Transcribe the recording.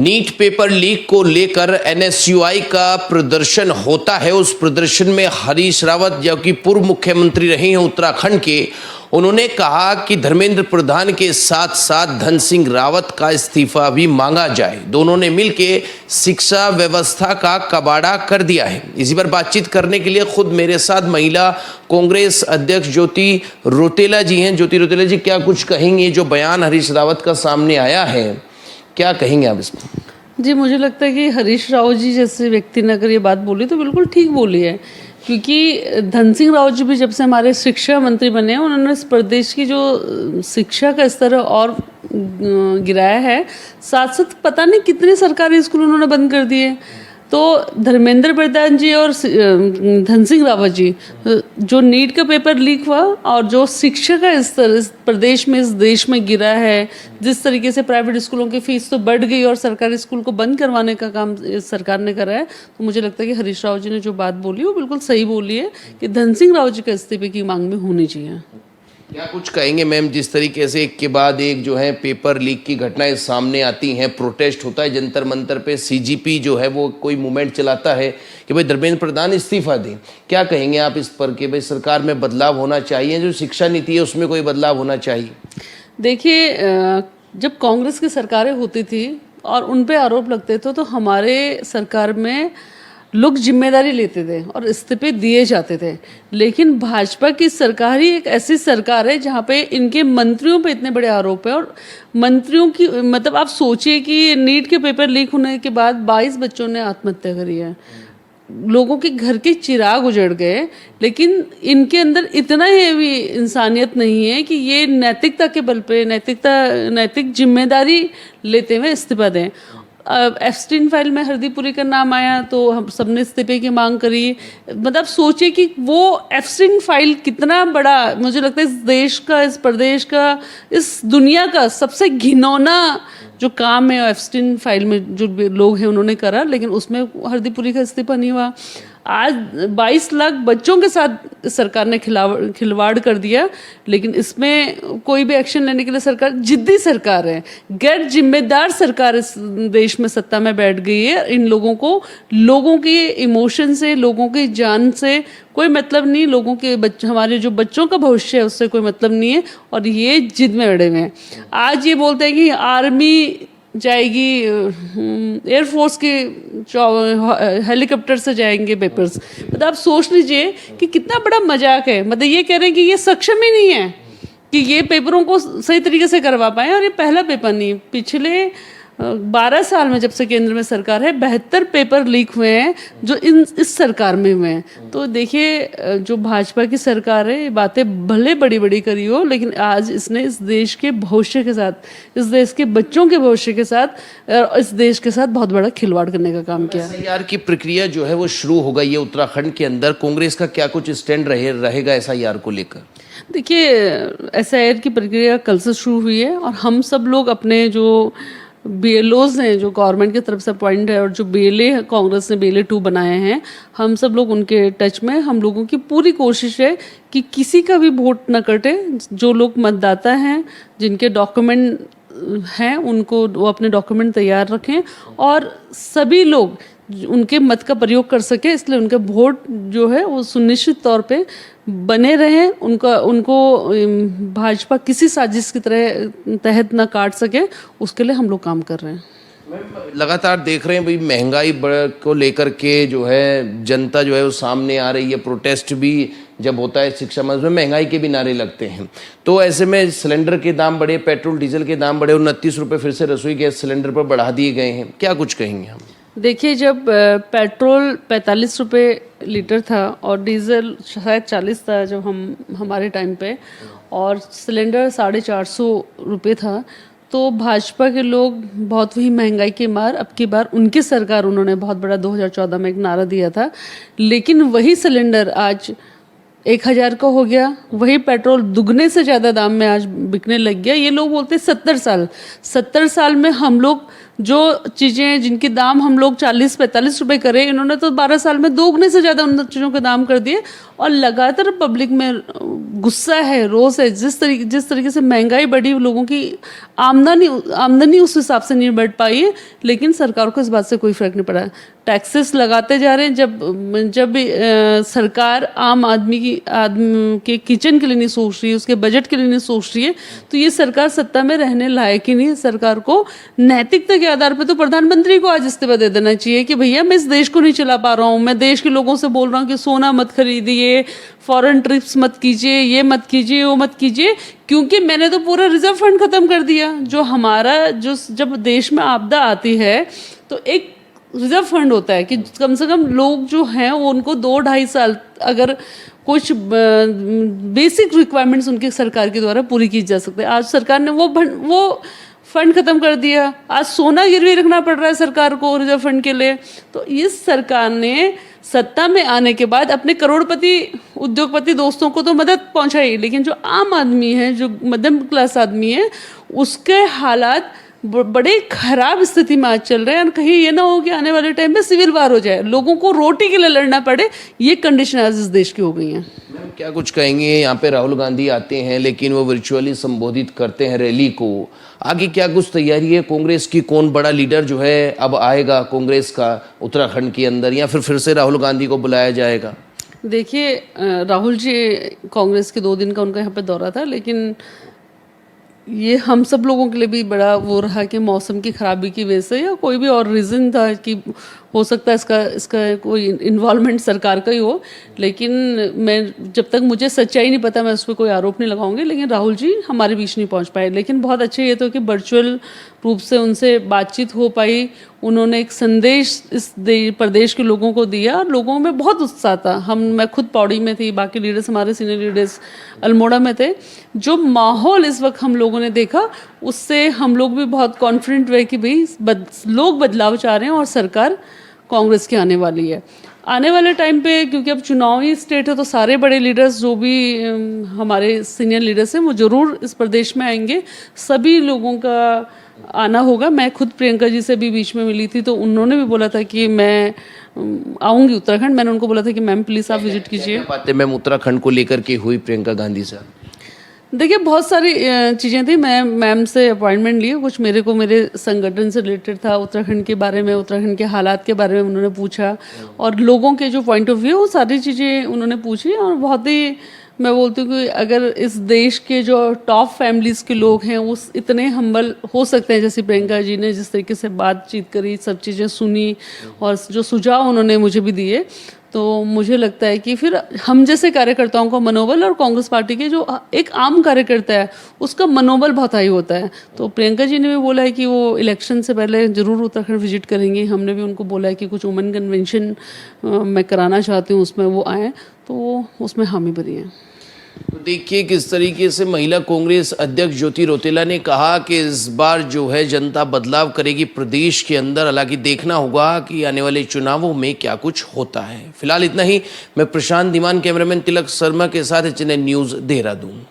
NEET paper leak को लेकर NSUI का प्रदर्शन होता है। उस प्रदर्शन में हरीश रावत, जो कि पूर्व मुख्यमंत्री रहे हैं उत्तराखंड के, उन्होंने कहा कि धर्मेंद्र प्रधान के साथ साथ धन सिंह रावत का इस्तीफा भी मांगा जाए। दोनों ने मिलकर शिक्षा व्यवस्था का कबाड़ा कर दिया है। इसी पर बातचीत करने के लिए खुद मेरे साथ महिला कांग्रेस अध्यक्ष ज्योति रौतेला जी हैं। ज्योति रौतेला जी, क्या कुछ कहेंगे? जो बयान हरीश रावत का सामने आया है, क्या कहेंगे आप इस पर? जी, मुझे लगता है कि हरीश रावत जी जैसे व्यक्ति ने अगर ये बात बोली तो बिल्कुल ठीक बोली है, क्योंकि धन सिंह रावत जी भी जब से हमारे शिक्षा मंत्री बने हैं, उन्होंने इस प्रदेश की जो शिक्षा का स्तर और गिराया है। साथ साथ पता नहीं कितने सरकारी स्कूल उन्होंने बंद कर दिए। तो धर्मेंद्र प्रधान जी और धन सिंह रावत जी, जो नीट का पेपर लीक हुआ और जो शिक्षा का स्तर इस प्रदेश में, इस देश में गिरा है, जिस तरीके से प्राइवेट स्कूलों की फीस तो बढ़ गई और सरकारी स्कूल को बंद करवाने का काम सरकार ने करा है, तो मुझे लगता है कि हरीश रावत जी ने जो बात बोली वो बिल्कुल सही बोली है कि धन सिंह रावत जी का इस्तीफे की मांग में होनी चाहिए। क्या कुछ कहेंगे मैम? जिस तरीके से एक के बाद एक जो है पेपर लीक की घटनाएं सामने आती हैं, प्रोटेस्ट होता है जंतर मंतर पे, सीजीपी जो है वो कोई मूवमेंट चलाता है कि भाई धर्मेंद्र प्रधान इस्तीफा दें, क्या कहेंगे आप इस पर कि भाई सरकार में बदलाव होना चाहिए, जो शिक्षा नीति है उसमें कोई बदलाव होना चाहिए? देखिए, जब कांग्रेस की सरकारें होती थी और उन पे आरोप लगते थे तो हमारे सरकार में लोग जिम्मेदारी लेते थे और इस्तीफे दिए जाते थे। लेकिन भाजपा की सरकार ही एक ऐसी सरकार है जहाँ पे इनके मंत्रियों पे इतने बड़े आरोप है, और मंत्रियों की मतलब आप सोचिए कि नीट के पेपर लीक होने के बाद 22 बच्चों ने आत्महत्या करी है, लोगों के घर के चिराग उजड़ गए, लेकिन इनके अंदर इतना ही भी इंसानियत नहीं है कि ये नैतिकता के बल पे नैतिक जिम्मेदारी लेते हुए इस्तीफा दें। एप्स्टीन फाइल में हरदीपुरी का नाम आया तो हम सबने इस्तीफे की मांग करी। मतलब सोचिए कि वो एप्स्टीन फाइल कितना बड़ा, मुझे लगता है इस देश का, इस प्रदेश का, इस दुनिया का सबसे घिनौना जो काम है एप्स्टीन फाइल में जो लोग हैं उन्होंने करा, लेकिन उसमें हरदीपुरी का इस्तीफा नहीं हुआ। आज 22 लाख बच्चों के साथ सरकार ने खिलवाड़ कर दिया, लेकिन इसमें कोई भी एक्शन लेने के लिए सरकार, जिद्दी सरकार है, गैर जिम्मेदार सरकार इस देश में सत्ता में बैठ गई है। इन लोगों को लोगों के इमोशन से, लोगों की जान से कोई मतलब नहीं, लोगों के हमारे जो बच्चों का भविष्य है उससे कोई मतलब नहीं है, और ये जिद में अड़े हुए हैं। आज ये बोलते हैं कि आर्मी जाएगी, एयरफोर्स के हेलीकॉप्टर से जाएंगे पेपर्स। मतलब आप सोच लीजिए कि कितना बड़ा मजाक है। मतलब ये कह रहे हैं कि ये सक्षम ही नहीं है कि ये पेपरों को सही तरीके से करवा पाए, और ये पहला पेपर नहीं, पिछले 12 साल में जब से केंद्र में सरकार है 72 पेपर लीक हुए हैं जो इस सरकार में हुए हैं। तो देखिए, जो भाजपा की सरकार है, ये बातें भले बड़ी बड़ी करी हो, लेकिन आज इसने इस देश के भविष्य के साथ, इस देश के बच्चों के भविष्य के साथ, इस देश के साथ बहुत बड़ा खिलवाड़ करने का काम किया। एसआईआर की प्रक्रिया जो है वो शुरू हो गई है उत्तराखंड के अंदर। कांग्रेस का क्या कुछ स्टैंड रहेगा एसआईआर को लेकर? देखिए, एसआईआर की प्रक्रिया कल से शुरू हुई है, और हम सब लोग अपने जो BLOs हैं, जो गवर्नमेंट की तरफ से अपॉइंट है, और जो BLA कांग्रेस ने BLA 2 बनाए हैं, हम सब लोग उनके टच में। हम लोगों की पूरी कोशिश है कि किसी का भी वोट न कटे। जो लोग मतदाता हैं, जिनके डॉक्यूमेंट हैं, उनको वो अपने डॉक्यूमेंट तैयार रखें, और सभी लोग उनके मत का प्रयोग कर सके, इसलिए उनका वोट जो है वो सुनिश्चित तौर पे बने रहें। उनको भाजपा किसी साजिश की तरह तहत ना काट सके, उसके लिए हम लोग काम कर रहे हैं। लगातार देख रहे हैं भाई, महंगाई को लेकर के जो है जनता जो है वो सामने आ रही है। प्रोटेस्ट भी जब होता है शिक्षा मंच में, महंगाई के भी नारे लगते हैं। तो ऐसे में सिलेंडर के दाम बढ़े, पेट्रोल डीजल के दाम बढ़े, 29 रुपये फिर से रसोई गैस सिलेंडर पर बढ़ा दिए गए हैं। क्या कुछ कहेंगे हम? देखिए, जब पेट्रोल 45 रुपये लीटर था और डीजल शायद 40 था जब हमारे टाइम पे, और सिलेंडर 450 रुपये था, तो भाजपा के लोग बहुत ही महंगाई के मार, अब की बार उनकी सरकार, उन्होंने बहुत बड़ा 2014 में एक नारा दिया था, लेकिन वही सिलेंडर आज 1000 का हो गया। वही पेट्रोल दुगने से ज़्यादा दाम में आज बिकने लग गया। ये लोग बोलते हैं 70 साल में हम लोग जो चीज़ें जिनके दाम हम लोग 40-45 रुपए करें, इन्होंने तो 12 साल में दोगुने से ज़्यादा उन चीज़ों के दाम कर दिए। और लगातार पब्लिक में गुस्सा है, रोष है। जिस तरीके से महंगाई बढ़ी, लोगों की आमदनी उस हिसाब से नहीं बढ़ पाई है, लेकिन सरकार को इस बात से कोई फर्क नहीं पड़ा। टैक्सेस लगाते जा रहे हैं। जब सरकार आम आदमी के किचन के लिए नहीं सोच रही है, उसके बजट के लिए नहीं सोच रही है, तो ये सरकार सत्ता में रहने लायक ही नहीं है। सरकार को नैतिकता के आधार पर तो प्रधानमंत्री को आज इस्तीफा दे देना चाहिए कि भैया मैं इस देश को नहीं चला पा रहा हूँ। मैं देश के लोगों से बोल रहा हूँ कि सोना मत खरीदिए, फॉरेन ट्रिप्स मत कीजिए, ये मत कीजिए, वो मत कीजिए, क्योंकि मैंने तो पूरा रिजर्व फंड खत्म कर दिया। जो हमारा जब देश में आपदा आती है तो एक रिजर्व फंड होता है कि कम से कम लोग जो हैं वो उनको 2-2.5 साल अगर कुछ बेसिक रिक्वायरमेंट्स उनकी सरकार के द्वारा पूरी की जा सकती है। आज सरकार ने वो फंड खत्म कर दिया। आज सोना गिरवी रखना पड़ रहा है सरकार को रिजर्व फंड के लिए। तो इस सरकार ने सत्ता में आने के बाद अपने करोड़पति उद्योगपति दोस्तों को तो मदद पहुंचाई, लेकिन जो आम आदमी है, जो मध्यम क्लास आदमी है, उसके हालात बड़े खराब स्थिति में आज चल रहे हैं। और कहीं ये ना हो कि आने वाले टाइम में सिविल वार हो जाए, लोगों को रोटी के लिए लड़ना पड़े। ये कंडीशन आज इस देश की हो गई है। मैम क्या कुछ कहेंगे? यहाँ पे राहुल गांधी आते हैं लेकिन वो वर्चुअली संबोधित करते हैं रैली को। आगे क्या कुछ तैयारी है कांग्रेस की? कौन बड़ा लीडर जो है अब आएगा कांग्रेस का उत्तराखंड के अंदर, या फिर से राहुल गांधी को बुलाया जाएगा? देखिए, राहुल जी कांग्रेस के 2 दिन का उनका यहाँ पे दौरा था, लेकिन ये हम सब लोगों के लिए भी बड़ा वो रहा कि मौसम की खराबी की वजह से या कोई भी और रीज़न था कि हो सकता है इसका कोई इन्वॉल्वमेंट सरकार का ही हो। लेकिन मैं जब तक मुझे सच्चाई नहीं पता मैं उस पर कोई आरोप नहीं लगाऊंगी। लेकिन राहुल जी हमारे बीच नहीं पहुंच पाए, लेकिन बहुत अच्छे ये तो कि वर्चुअल रूप से उनसे बातचीत हो पाई। उन्होंने एक संदेश इस प्रदेश के लोगों को दिया और लोगों में बहुत उत्साह था। मैं खुद पौड़ी में थी, बाकी लीडर्स हमारे सीनियर लीडर्स अल्मोड़ा में थे। जो माहौल इस वक्त हम लोगों ने देखा, उससे हम लोग भी बहुत कॉन्फिडेंट हुए कि भाई लोग बदलाव चाह रहे हैं और सरकार कांग्रेस की आने वाली है। आने वाले टाइम पे, क्योंकि अब चुनावी स्टेट है, तो सारे बड़े लीडर्स जो भी हमारे सीनियर लीडर्स हैं वो ज़रूर इस प्रदेश में आएंगे। सभी लोगों का आना होगा। मैं खुद प्रियंका जी से भी बीच में मिली थी, तो उन्होंने भी बोला था कि मैं आऊँगी उत्तराखंड। मैंने उनको बोला था कि मैम प्लीज़ आप विजिट कीजिए। बातें मैम उत्तराखंड को लेकर के हुई प्रियंका गांधी से? देखिए, बहुत सारी चीज़ें थी। मैं मैम से अपॉइंटमेंट ली, कुछ मेरे संगठन से रिलेटेड था, उत्तराखंड के बारे में, उत्तराखंड के हालात के बारे में उन्होंने पूछा, और लोगों के जो पॉइंट ऑफ व्यू वो सारी चीज़ें उन्होंने पूछी। और बहुत ही मैं बोलती हूँ कि अगर इस देश के जो टॉप फैमिलीज़ के लोग हैं वो इतने हम्बल हो सकते हैं, जैसे प्रियंका जी ने जिस तरीके से बातचीत करी, सब चीज़ें सुनी और जो सुझाव उन्होंने मुझे भी दिए, तो मुझे लगता है कि फिर हम जैसे कार्यकर्ताओं का मनोबल और कांग्रेस पार्टी के जो एक आम कार्यकर्ता है उसका मनोबल बहुत हाई होता है। तो प्रियंका जी ने भी बोला है कि वो इलेक्शन से पहले ज़रूर उत्तराखंड विजिट करेंगी। हमने भी उनको बोला है कि कुछ वुमेन कन्वेंशन मैं कराना चाहती हूँ, उसमें वो आएँ, तो उसमें हामी भरी है। तो देखिए किस तरीके से महिला कांग्रेस अध्यक्ष ज्योति रौतेला ने कहा कि इस बार जो है जनता बदलाव करेगी प्रदेश के अंदर। हालांकि देखना होगा कि आने वाले चुनावों में क्या कुछ होता है। फिलहाल इतना ही। मैं प्रशांत धीमान, कैमरामैन तिलक शर्मा के साथ HNN न्यूज़ देहरादून।